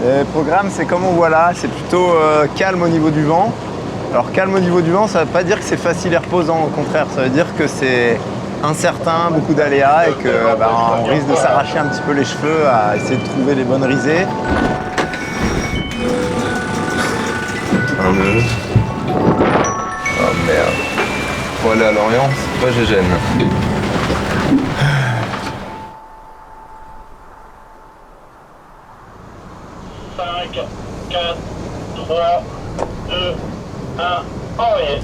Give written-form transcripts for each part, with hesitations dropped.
Le programme, c'est comme on voit là, c'est plutôt calme au niveau du vent. Alors calme au niveau du vent, ça ne veut pas dire que c'est facile et reposant, au contraire, ça veut dire que c'est incertain, beaucoup d'aléas et que on risque de s'arracher un petit peu les cheveux à essayer de trouver les bonnes risées. Un nœud. Oh merde. Pour aller à Lorient, c'est pas Gégène. 5, 4, 3, 2, 1, envoyez.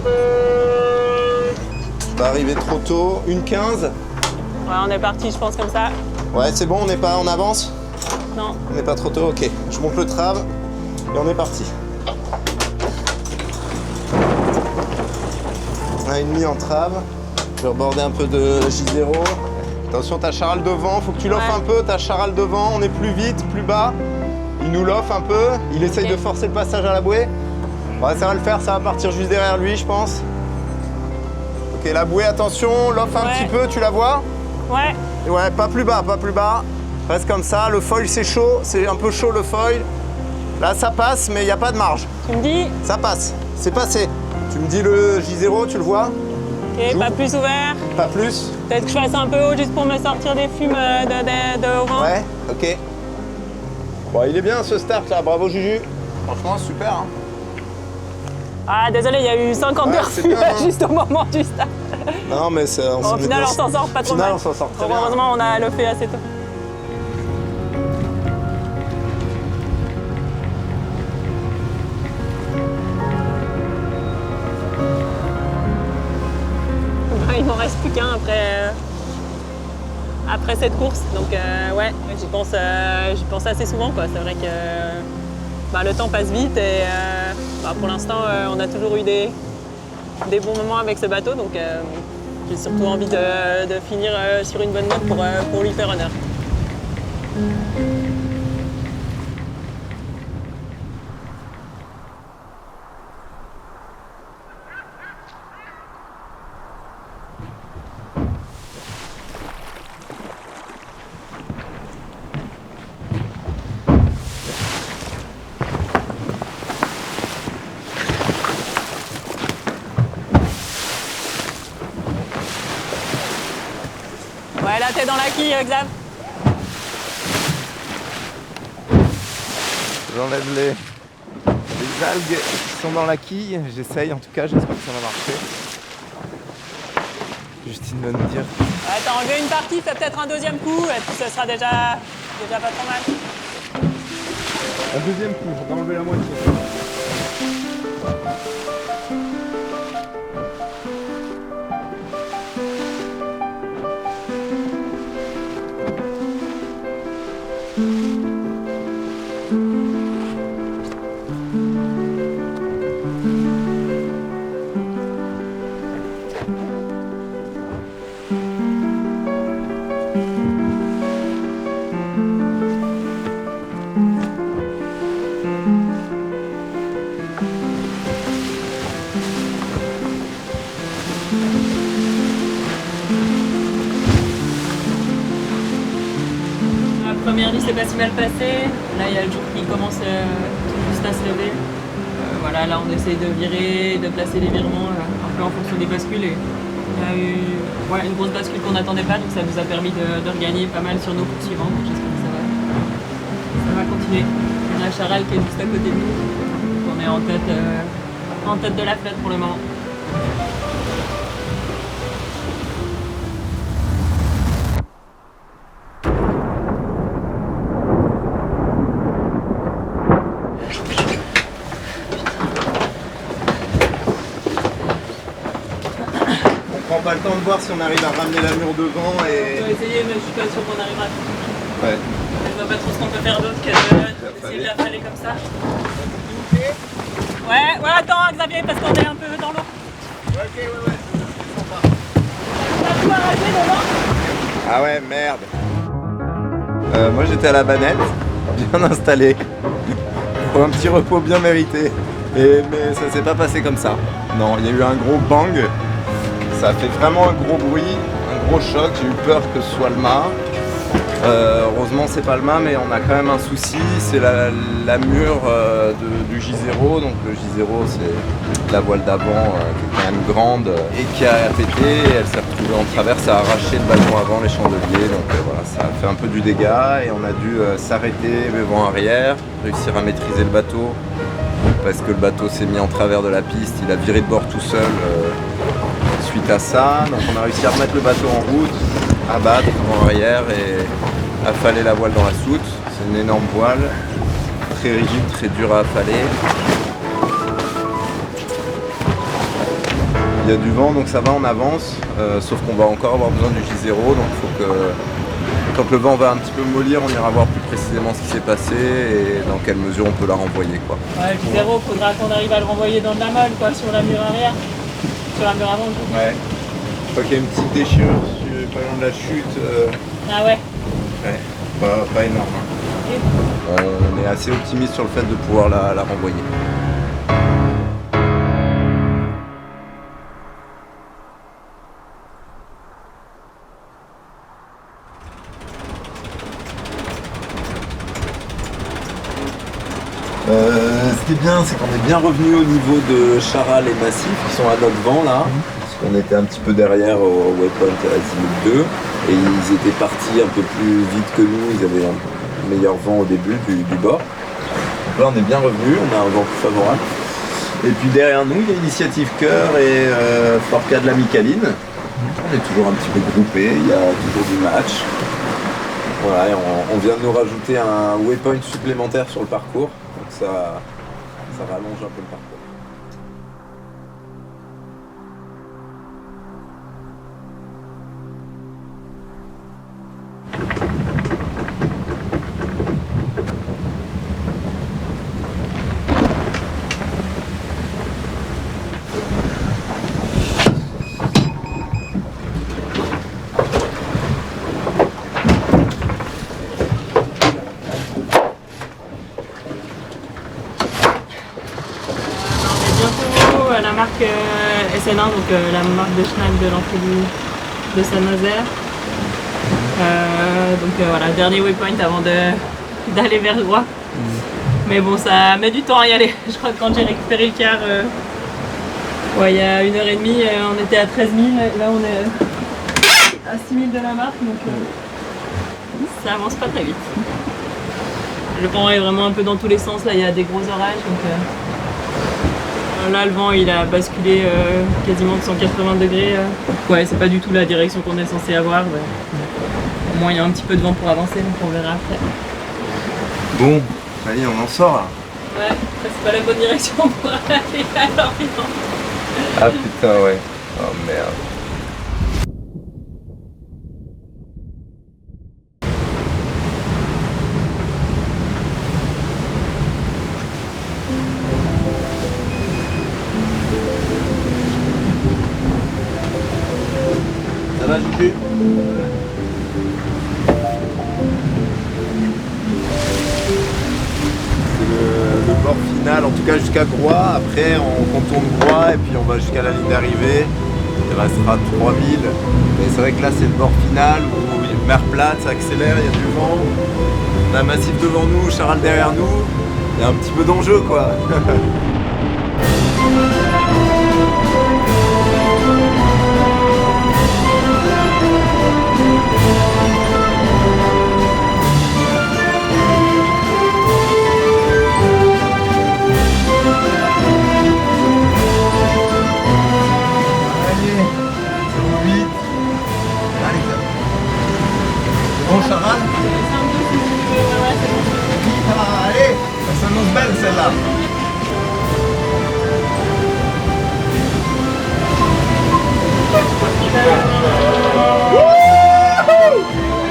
Pas arrivé trop tôt, 1h15. Ouais, on est parti, je pense, comme ça. Ouais, c'est bon, on n'est pas en avance? Non. On n'est pas trop tôt, ok. Je monte le trave et on est parti. 1,5 en trave. Je vais reborder un peu de J0. Attention, t'as Charal devant, faut que tu l'offres un peu. T'as Charal devant, on est plus vite, plus bas. Il nous l'offre un peu. Il essaye de forcer le passage à la bouée. Ouais, ça va le faire, ça va partir juste derrière lui, je pense. Ok, la bouée, attention, l'offre un petit peu, tu la vois? Ouais. Ouais, pas plus bas, pas plus bas. Reste comme ça, le foil c'est chaud, c'est un peu chaud le foil. Là ça passe, mais il n'y a pas de marge. Tu me dis? Ça passe, c'est passé. Tu me dis le J0, tu le vois? Ok, pas plus ouvert. Pas plus? Peut-être que je fasse un peu haut juste pour me sortir des fumes de au vent. Ouais, ok. Bon, il est bien ce start là, bravo Juju. Franchement, super. Hein. Ah, désolé, il y a eu 50 heures c'est bien, hein. juste au moment du start. Non, mais c'est. Bon, au final, on s'en sort pas trop mal. On s'en sort très bien. Heureusement, on a le fait assez tôt. Il m'en reste plus qu'un après cette course. Donc ouais, j'y pense assez souvent, quoi. C'est vrai que le temps passe vite et pour l'instant on a toujours eu des bons moments avec ce bateau, donc j'ai surtout envie de finir sur une bonne note pour lui faire honneur. Ouais, là t'es dans la quille, Xav. J'enlève les algues qui sont dans la quille. J'essaye en tout cas, j'espère que ça va marcher. Justine va nous dire. Ouais, t'as enlevé une partie, fais peut-être un deuxième coup et puis ce sera déjà pas trop mal. Un deuxième coup, on va enlever la moitié. La première nuit, c'est pas si mal passé. Là, il y a le jour qui commence tout juste à se lever. Voilà, là, on essaye de virer, de placer les virements un peu en fonction des bascules. Et il y a eu une grosse bascule qu'on n'attendait pas, donc ça nous a permis de regagner pas mal sur nos coups suivants. Donc j'espère que ça va continuer. On a Charal qui est juste à côté de nous. Donc on est en tête de la flotte pour le moment. On prend pas le temps de voir si on arrive à ramener la mur devant et. On va essayer, mais je suis pas sûr qu'on arrivera à tout. Ouais. Je vois pas trop ce qu'on peut faire d'autre que d'essayer de la faller comme ça. Ouais, attends Xavier, parce qu'on est un peu dans l'eau. Ok, ouais. T'as tout arraché devant? Ah ouais, merde. Moi j'étais à la banette, bien installé, pour un petit repos bien mérité. Mais ça s'est pas passé comme ça. Non, il y a eu un gros bang. Ça a fait vraiment un gros bruit, un gros choc. J'ai eu peur que ce soit le mât. Heureusement c'est Palma, mais on a quand même un souci, c'est la mure du J0. Donc le J0 c'est la voile d'avant qui est quand même grande et qui a pété, elle s'est retrouvée en travers, ça a arraché le ballon avant, les chandeliers, donc voilà, ça a fait un peu du dégât et on a dû s'arrêter vent arrière, réussir à maîtriser le bateau parce que le bateau s'est mis en travers de la piste, il a viré de bord tout seul suite à ça, donc on a réussi à remettre le bateau en route, abattre vent arrière et affaler la voile dans la soute. C'est une énorme voile, très rigide, très dure à affaler. Il y a du vent donc ça va, on avance, sauf qu'on va encore avoir besoin du J0, donc il faut que quand le vent va un petit peu mollir, on ira voir plus précisément ce qui s'est passé et dans quelle mesure on peut la renvoyer, quoi. Ouais, le J0, faudra qu'on arrive à le renvoyer dans de la molle, quoi, sur la mur arrière, sur la mur avant. Ouais. Je crois qu'il y a une petite déchirure pas loin de la chute. Ah ouais. Ouais, pas énorme. Hein. On est assez optimiste sur le fait de pouvoir la renvoyer. Ce qui est bien, c'est qu'on est bien revenu au niveau de Charal et Massif qui sont à notre vent là. Parce qu'on était un petit peu derrière au waypoint Azimut 2 et ils étaient partis un peu plus vite que nous, ils avaient un meilleur vent au début du bord. Donc là on est bien revenu, on a un vent plus favorable. Et puis derrière nous il y a Initiative Cœur et Forca de la Micaline. On est toujours un petit peu groupés, il y a toujours du match. Voilà, et on vient de nous rajouter un waypoint supplémentaire sur le parcours. Donc ça rallonge un peu le parcours. La marque SN1, donc la marque de Schnack de l'entrée de Saint-Nazaire. Donc voilà, dernier waypoint avant d'aller vers droit. Mais bon, ça met du temps à y aller. Je crois que quand j'ai récupéré le quart, il y a 1h30, on était à 13 000. Là, on est à 6 000 de la marque, donc ça avance pas très vite. Le vent est vraiment un peu dans tous les sens. Là, il y a des gros orages. Donc, là, le vent il a basculé quasiment de 180 degrés. Ouais, c'est pas du tout la direction qu'on est censé avoir. Ouais. Au moins, il y a un petit peu de vent pour avancer, donc on verra après. Bon, allez, on en sort là. Ouais, c'est pas la bonne direction pour aller à l'Orient. Ah putain, ouais. Oh merde. Ça va, Juju? C'est le bord final, en tout cas jusqu'à Groix. Après, on contourne Groix et puis on va jusqu'à la ligne d'arrivée. Il restera 3000. Mais c'est vrai que là, c'est le bord final où il y a mer plate, ça accélère, il y a du vent. On a un massif devant nous, Charal derrière nous. Il y a un petit peu d'enjeu, quoi. Bon, Charal? Ah, allez, ça s'annonce belle celle-là.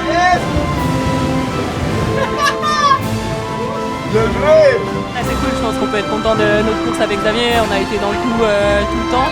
Yes. Bien joué. Ah, c'est cool, je pense qu'on peut être content de notre course avec Xavier. On a été dans le coup tout le temps.